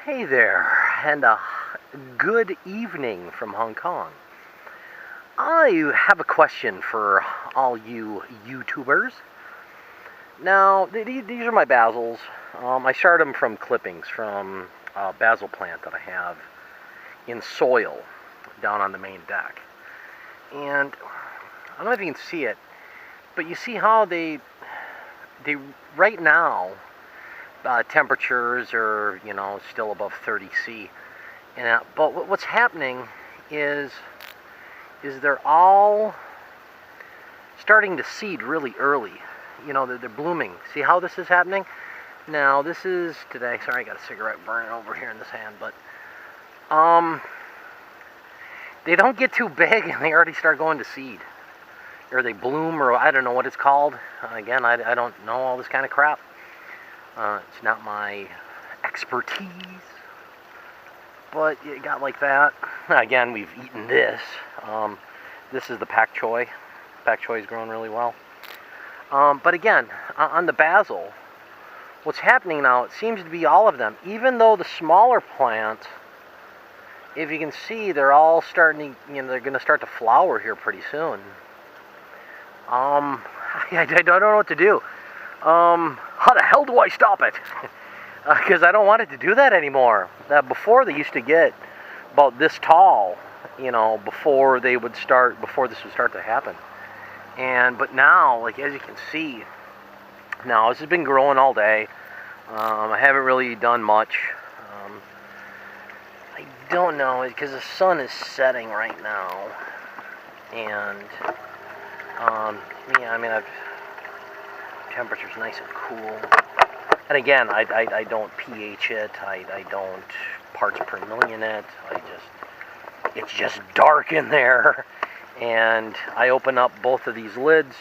Hey there, and good evening from Hong Kong. I have a question for all you YouTubers. Now, these are my basils. I started them from clippings from a basil plant that I have in soil down on the main deck. And I don't know if you can see it, but you see how they right now, temperatures are, still above 30 C. And, but what's happening is they're all starting to seed really early. They're blooming. See how this is happening? Now, this is today. Sorry, I got a cigarette burning over here in this hand, but they don't get too big and they already start going to seed. Or they bloom, or I don't know what it's called. Again, I don't know all this kind of crap. It's not my expertise, but it got like that. Again, we've eaten this. This is the pak choi. Pak choi is growing really well. But again, on the basil, what's happening now, it seems to be all of them. Even though the smaller plants, if you can see, they're all starting to, they're going to start to flower here pretty soon. I don't know what to do. How the hell do I stop it? Because I don't want it to do that anymore. Before they used to get about this tall, before this would start to happen. But now, like as you can see, now this has been growing all day. I haven't really done much. I don't know, because the sun is setting right now. And, temperature's nice and cool. And again, I don't pH it, I don't parts per million it, it's just dark in there. And I open up both of these lids,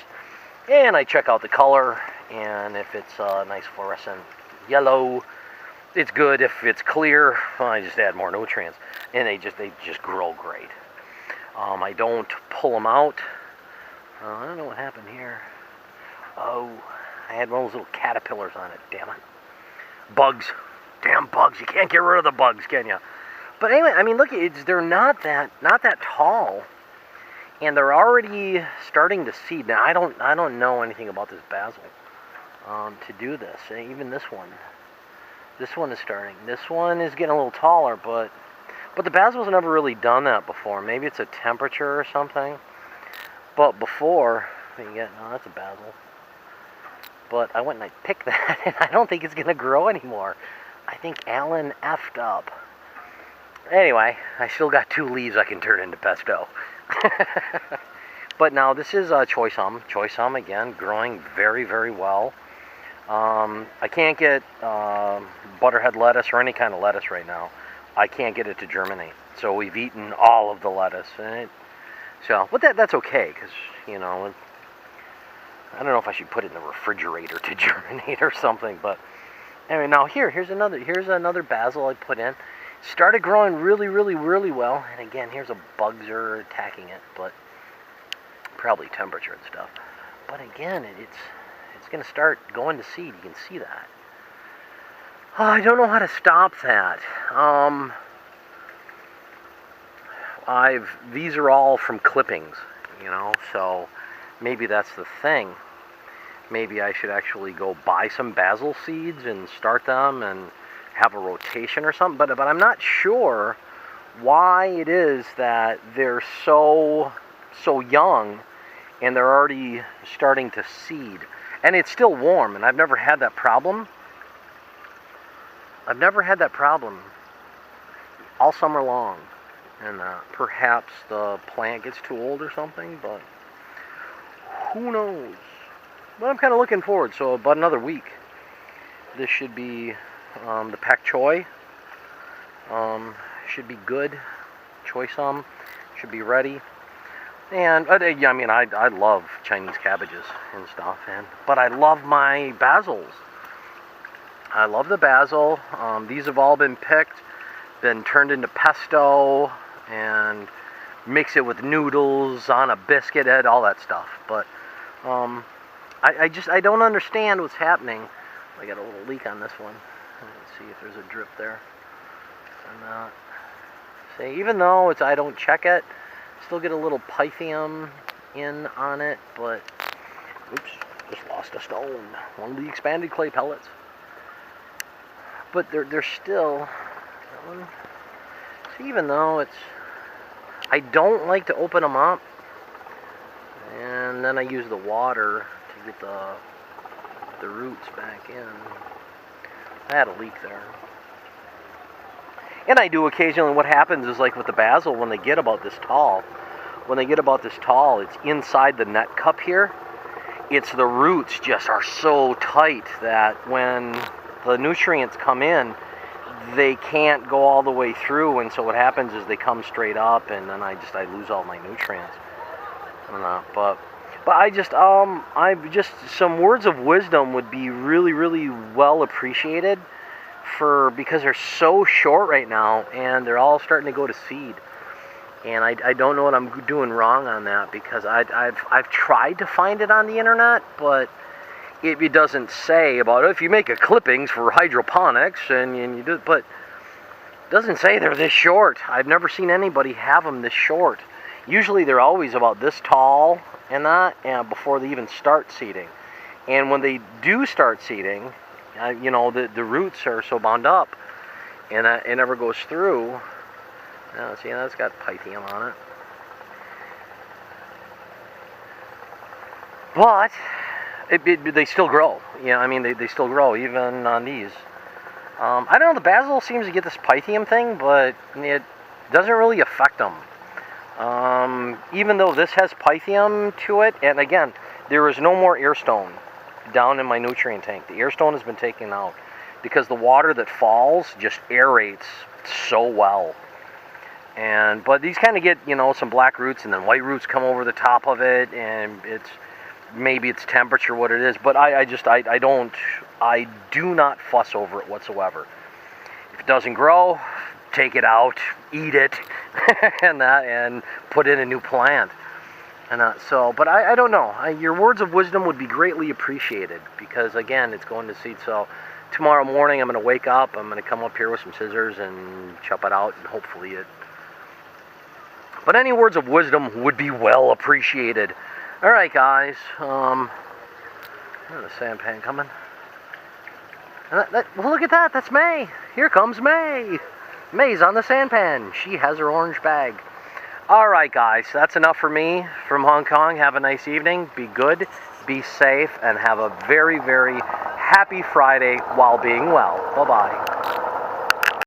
and I check out the color, and if it's a nice fluorescent yellow, it's good. If it's clear, I just add more nutrients, and they just grow great. I don't pull them out. I don't know what happened here. Oh, I had one of those little caterpillars on it, damn it. Bugs. Damn bugs. You can't get rid of the bugs, can you? But anyway, look, they're not that tall. And they're already starting to seed. Now, I don't know anything about this basil to do this. Even this one. This one is starting. This one is getting a little taller, but the basil's never really done that before. Maybe it's a temperature or something. But before, no, that's a basil. But I went and I picked that, and I don't think it's going to grow anymore. I think Alan effed up. Anyway, I still got 2 leaves I can turn into pesto. But now this is choy sum. Choy sum, again, growing very, very well. I can't get butterhead lettuce or any kind of lettuce right now. I can't get it to germinate. So we've eaten all of the lettuce. But that's okay, because, I don't know if I should put it in the refrigerator to germinate or something, but anyway, now here's another basil I put in. Started growing really, really, really well, and again, here's a bugs are attacking it, but probably temperature and stuff. But again, it's going to start going to seed. You can see that. I don't know how to stop that. These are all from clippings, so maybe that's the thing. Maybe I should actually go buy some basil seeds and start them and have a rotation or something. But I'm not sure why it is that they're so young and they're already starting to seed. And it's still warm, and I've never had that problem. I've never had that problem all summer long. And perhaps the plant gets too old or something, but who knows? But I'm kind of looking forward. So about another week, this should be the pak choi. Should be good. Choy sum should be ready. And I love Chinese cabbages and stuff. But I love my basils. I love the basil. These have all been picked, been turned into pesto, and mix it with noodles on a biscuit, all that stuff. But I don't understand what's happening. I got a little leak on this one. Let's see if there's a drip there. And see, even though I don't check it, still get a little pythium in on it, but oops, just lost a stone. One of the expanded clay pellets. But they're still, see, even though I don't like to open them up, and then I use the water to get the roots back in. I had a leak there. And I do occasionally. What happens is, like with the basil, when they get about this tall, it's inside the net cup here. It's the roots just are so tight that when the nutrients come in, they can't go all the way through, and so what happens is they come straight up, and then I lose all my nutrients. But some words of wisdom would be really, really well appreciated, because they're so short right now, and they're all starting to go to seed. And I don't know what I'm doing wrong on that, because I've tried to find it on the internet, but it doesn't say about if you make a clippings for hydroponics and you do, but it doesn't say they're this short. I've never seen anybody have them this short. Usually they're always about this tall and before they even start seeding. And when they do start seeding, the roots are so bound up, and it never goes through. Now, see, that's got pythium on it. But they still grow. They still grow even on these. I don't know. The basil seems to get this pythium thing, but it doesn't really affect them. Even though this has pythium to it, and again, there is no more airstone down in my nutrient tank. The airstone has been taken out because the water that falls just aerates so well. But these kind of get, some black roots, and then white roots come over the top of it, and maybe it's temperature, what it is. But I do not fuss over it whatsoever. If it doesn't grow, take it out, eat it, and put in a new plant. But I don't know. Your words of wisdom would be greatly appreciated, because again, it's going to seed. So tomorrow morning, I'm going to wake up. I'm going to come up here with some scissors and chop it out, and hopefully it. But any words of wisdom would be well appreciated. All right, guys. There's a sampan coming. Well, look at that. That's May. Here comes May. May's on the sampan. She has her orange bag. All right, guys. That's enough for me from Hong Kong. Have a nice evening. Be good. Be safe. And have a very, very happy Friday while being well. Bye-bye.